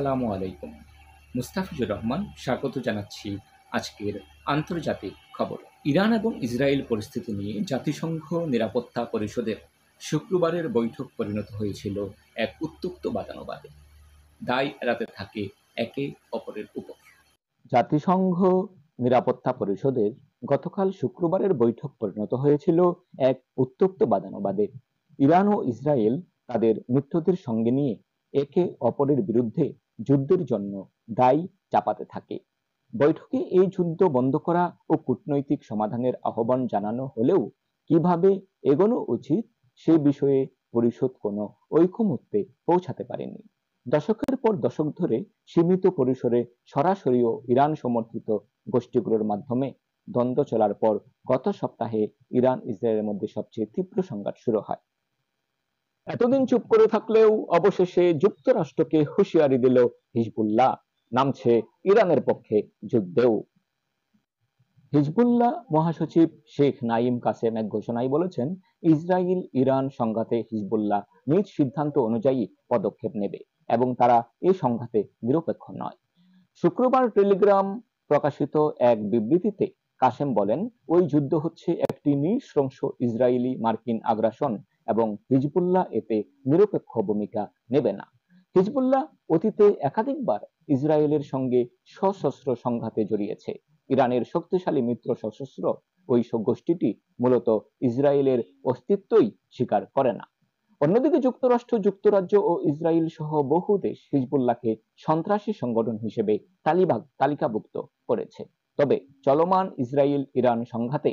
আসসালামু আলাইকুম। মুস্তাফিজুর রহমান স্বাগত জানাচ্ছি আজকের আন্তর্জাতিক খবর। ইরান এবং ইসরায়েল পরিস্থিতি নিয়ে জাতিসংঘ নিরাপত্তা পরিষদের শুক্রবারের বৈঠক পরিণত হয়েছিল এক উত্তপ্ত বাদানুবাদে। দায় এড়াতে থাকে একে অপরের উপর। জাতিসংঘ নিরাপত্তা পরিষদের গতকাল শুক্রবারের বৈঠক পরিণত হয়েছিল এক উত্তপ্ত বাদানুবাদে। ইরান ও ইসরায়েল তাদের মিত্রদের সঙ্গে নিয়ে একে অপরের বিরুদ্ধে যুদ্ধের জন্য দায় চাপাতে থাকে। বৈঠকে এই যুদ্ধ বন্ধ করা ও কূটনৈতিক সমাধানের আহ্বান জানানো হলেও কিভাবে এগোনো উচিত সে বিষয়ে পরিষদ কোনো ঐকমত্যে পৌঁছাতে পারেনি। দশকের পর দশক ধরে সীমিত পরিসরে সরাসরি ও ইরান সমর্থিত গোষ্ঠীগুলোর মাধ্যমে দ্বন্দ্ব চলার পর গত সপ্তাহে ইরান ইসরায়েলের মধ্যে সবচেয়ে তীব্র সংঘাত শুরু হয়। এতদিন চুপ করে থাকলেও অবশেষে যুক্তরাষ্ট্রকে হুঁশিয়ারি দিল হিজবুল্লাহ, নামছে ইরানের পক্ষে যুদ্ধেও। হিজবুল্লাহ মহাসচিব শেখ নাঈম কাসেম এক ঘোষণায় বলেছেন, ইসরায়েল ইরান সংঘাতে হিজবুল্লাহ নিজ সিদ্ধান্ত অনুযায়ী পদক্ষেপ নেবে এবং তারা এই সংঘাতে নিরপেক্ষ নয়। শুক্রবার টেলিগ্রাম প্রকাশিত এক বিবৃতিতে কাসেম বলেন, ওই যুদ্ধ হচ্ছে একটি নৃশংস ইসরায়েলি মার্কিন আগ্রাসন এবং হিজবুল্লাহ এতে নিরপেক্ষ ভূমিকা নেবে না। হিজবুল্লাহ অতীতে একাধিকবার ইসরায়েলের সঙ্গে সশস্ত্র সংঘাতে জড়িয়েছে। ইরানের শক্তিশালী মিত্র সশস্ত্র ওই গোষ্ঠীটি মূলত ইসরায়েলের অস্তিত্বই স্বীকার করে না। অন্যদিকে যুক্তরাষ্ট্র, যুক্তরাজ্য ও ইসরায়েল সহ বহু দেশ হিজবুল্লাহকে সন্ত্রাসী সংগঠন হিসেবে তালিকাভুক্ত করেছে। তবে চলমান ইসরায়েল ইরান সংঘাতে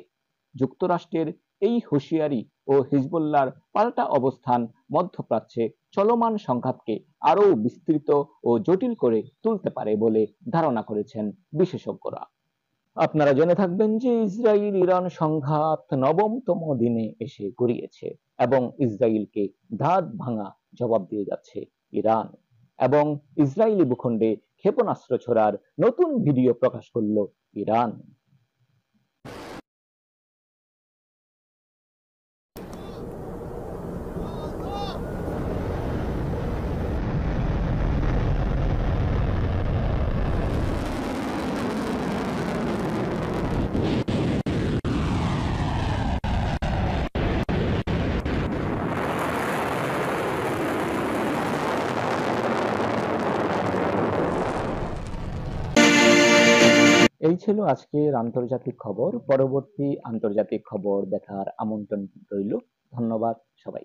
যুক্তরাষ্ট্রের এই হুঁশিয়ারি ও হিজবুল্লাহর পাল্টা অবস্থান মধ্যপ্রাচ্যে চলমান সংঘাতকে আরও বিস্তৃত ও জটিল করে তুলতে পারে বলে ধারণা করেছেন বিশেষজ্ঞরা। আপনারা জেনে থাকবেন যে ইসরায়েল ইরান সংঘাত নবমতম দিনে এসে গড়িয়েছে এবং ইসরায়েলকে দাঁত ভাঙা জবাব দিয়ে যাচ্ছে ইরান। এবং ইসরায়েলি ভূখণ্ডে ক্ষেপণাস্ত্র ছোড়ার নতুন ভিডিও প্রকাশ করল ইরান। এই ছিল আজকের আন্তর্জাতিক খবর। পরবর্তী আন্তর্জাতিক খবর দেখার আমন্ত্রণ রইল। ধন্যবাদ সবাই।